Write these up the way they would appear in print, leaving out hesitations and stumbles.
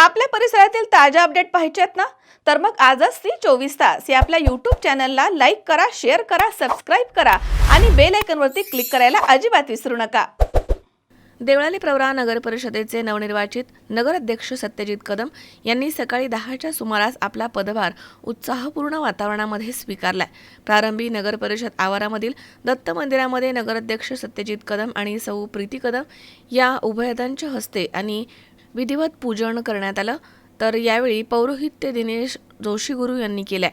आपल्या परिसरातील ताज्या अपडेट पाहिजेत ना, तर मग आजच सी 24 तास या आपल्या YouTube चॅनलला लाईक करा, शेअर करा, सबस्क्राईब करा आणि बेल आयकॉनवरती क्लिक करायला अजिबात विसरू नका. देवळाली प्रवरा नगर परिषदेचे नवनिर्वाचित नगराध्यक्ष सत्यजित कदम यांनी सकाळी 10च्या सुमारास आपला पदभार उत्साहपूर्ण वातावरणामध्ये स्वीकारलाय. प्रारंभी नगर परिषद आवारामधील दत्त मंदिरामध्ये नगराध्यक्ष सत्यजित कदम आणि सौ प्रीती कदम या उभयतांच्या हस्ते आणि विधिवत पूजन करण्यात आलं. तर यावेळी पौरोहित्य दिनेश जोशी गुरु यांनी केलंय.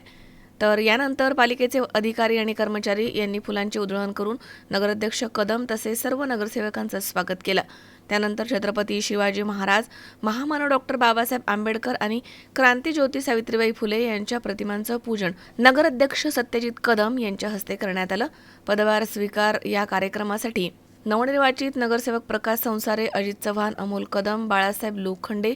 तर यानंतर पालिकेचे अधिकारी आणि कर्मचारी यांनी फुलांची उधळण करून नगराध्यक्ष कदम तसेच सर्व नगरसेवकांचं स्वागत केलं. त्यानंतर छत्रपती शिवाजी महाराज, महामानव डॉक्टर बाबासाहेब आंबेडकर आणि क्रांतीज्योती सावित्रीबाई फुले यांच्या प्रतिमांचं पूजन नगराध्यक्ष सत्यजित कदम यांच्या हस्ते करण्यात आलं. पदभार स्वीकार या कार्यक्रमासाठी नवनिर्वाचित नगरसेवक प्रकाश संसारे, अजित चव्हाण, अमोल कदम, बाळासाहेब लोखंडे,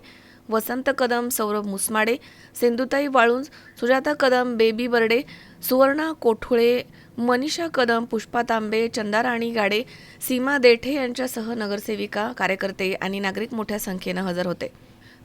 वसंत कदम, सौरभ मुसमाडे, सिंधुताई वाळुंज, सुजाता कदम, बेबी बर्डे, सुवर्णा कोठुळे, मनीषा कदम, पुष्पा तांबे, चंदाराणी गाडे, सीमा देठे यांच्यासह नगरसेविका, कार्यकर्ते आणि नागरिक मोठ्या संख्येनं हजर होते.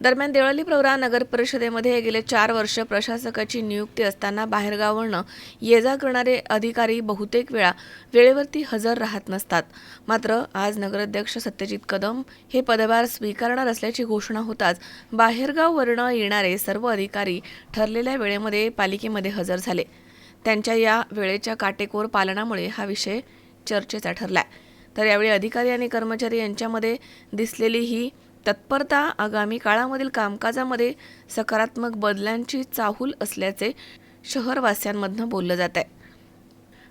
दरम्यान देवळाली प्रवरा नगर परिषदेमध्ये गेले 4 वर्ष प्रशासकाची नियुक्ती असताना बाहेरगावावरून ये जा करणारे अधिकारी बहुतेक वेळा वेळेवरती हजर राहत नसतात. मात्र आज नगराध्यक्ष सत्यजित कदम हे पदभार स्वीकारणार असल्याची घोषणा होताच बाहेरगाववरून येणारे सर्व अधिकारी ठरलेल्या वेळेमध्ये पालिकेमध्ये हजर झाले. त्यांच्या या वेळेच्या काटेकोर पालनामुळे हा विषय चर्चेचा ठरलाय. तर यावेळी अधिकारी आणि कर्मचारी यांच्यामध्ये दिसलेली ही तत्परता आगामी काळामधील कामकाजामध्ये सकारात्मक बदलांची चाहूल असल्याचे शहरवासियांमधून बोललं जात आहे.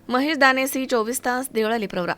महेश दाने, सी 24 तास, देवळाली प्रवरा.